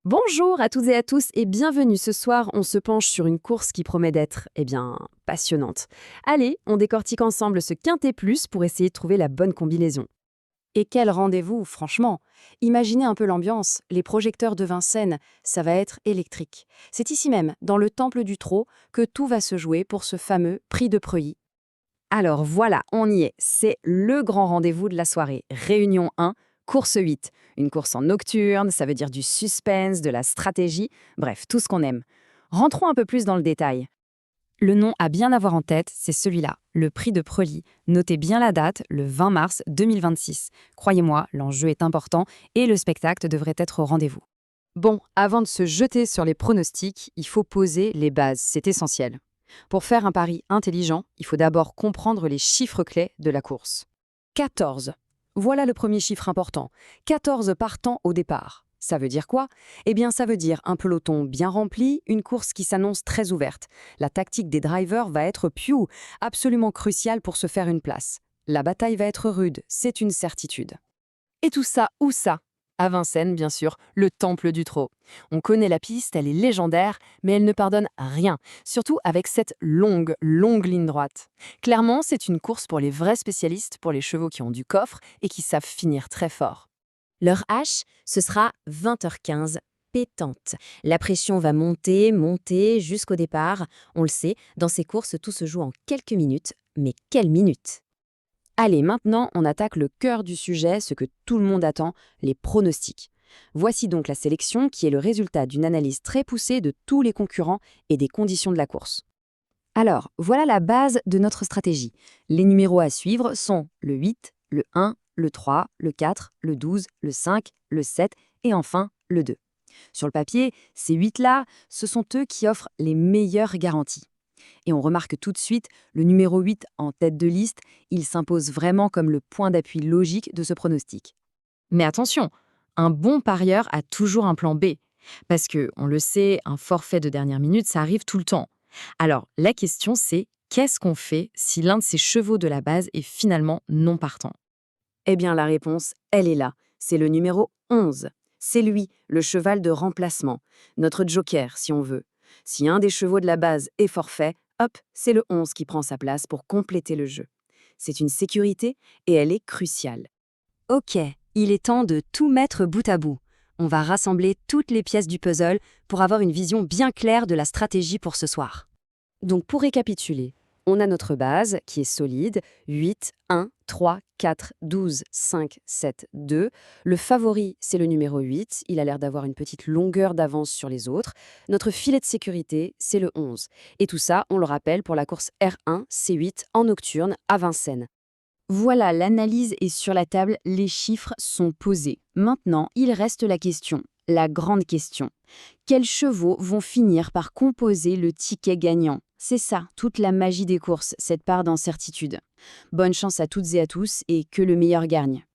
Bonjour à toutes et à tous et bienvenue. Ce soir, on se penche sur une course qui promet d'être, passionnante. Allez, on décortique ensemble ce quintet plus pour essayer de trouver la bonne combinaison. Et quel rendez-vous, franchement. Imaginez un peu l'ambiance, les projecteurs de Vincennes, ça va être électrique. C'est ici même, dans le Temple du Trot, que tout va se jouer pour ce fameux prix de Preuilly. Alors voilà, on y est. C'est le grand rendez-vous de la soirée. Réunion 1, course 8. Une course en nocturne, ça veut dire du suspense, de la stratégie, bref, tout ce qu'on aime. Rentrons un peu plus dans le détail. Le nom à bien avoir en tête, c'est celui-là, le prix de Preuilly. Notez bien la date, le 20 mars 2026. Croyez-moi, l'enjeu est important et le spectacle devrait être au rendez-vous. Bon, avant de se jeter sur les pronostics, il faut poser les bases, c'est essentiel. Pour faire un pari intelligent, il faut d'abord comprendre les chiffres clés de la course. 14. Voilà le premier chiffre important. 14 partants au départ. Ça veut dire quoi? Eh bien, ça veut dire un peloton bien rempli, une course qui s'annonce très ouverte. La tactique des drivers va être absolument cruciale pour se faire une place. La bataille va être rude, c'est une certitude. Et tout ça, où ça? À Vincennes, bien sûr, le temple du trot. On connaît la piste, elle est légendaire, mais elle ne pardonne rien, surtout avec cette longue ligne droite. Clairement, c'est une course pour les vrais spécialistes, pour les chevaux qui ont du coffre et qui savent finir très fort. Leur H, ce sera 20h15, pétante. La pression va monter jusqu'au départ. On le sait, dans ces courses, tout se joue en quelques minutes. Mais quelles minutes! Allez, maintenant, on attaque le cœur du sujet, ce que tout le monde attend, les pronostics. Voici donc la sélection qui est le résultat d'une analyse très poussée de tous les concurrents et des conditions de la course. Alors, voilà la base de notre stratégie. Les numéros à suivre sont le 8, le 1, le 3, le 4, le 12, le 5, le 7 et enfin le 2. Sur le papier, ces 8-là, ce sont eux qui offrent les meilleures garanties. Et on remarque tout de suite, le numéro 8 en tête de liste, il s'impose vraiment comme le point d'appui logique de ce pronostic. Mais attention, un bon parieur a toujours un plan B. Parce que, on le sait, un forfait de dernière minute, ça arrive tout le temps. Alors, la question c'est, qu'est-ce qu'on fait si l'un de ces chevaux de la base est finalement non partant? Eh bien, la réponse, elle est là. C'est le numéro 11. C'est lui, le cheval de remplacement. Notre joker, si on veut. Si un des chevaux de la base est forfait, hop, c'est le 11 qui prend sa place pour compléter le jeu. C'est une sécurité et elle est cruciale. Ok, il est temps de tout mettre bout à bout. On va rassembler toutes les pièces du puzzle pour avoir une vision bien claire de la stratégie pour ce soir. Donc pour récapituler, on a notre base qui est solide, 8, 1, 3, 4, 12, 5, 7, 2. Le favori, c'est le numéro 8, il a l'air d'avoir une petite longueur d'avance sur les autres. Notre filet de sécurité, c'est le 11. Et tout ça, on le rappelle, pour la course R1, C8 en nocturne à Vincennes. Voilà, l'analyse est sur la table, les chiffres sont posés. Maintenant, il reste la question, la grande question. Quels chevaux vont finir par composer le ticket gagnant? C'est ça, toute la magie des courses, cette part d'incertitude. Bonne chance à toutes et à tous et que le meilleur gagne.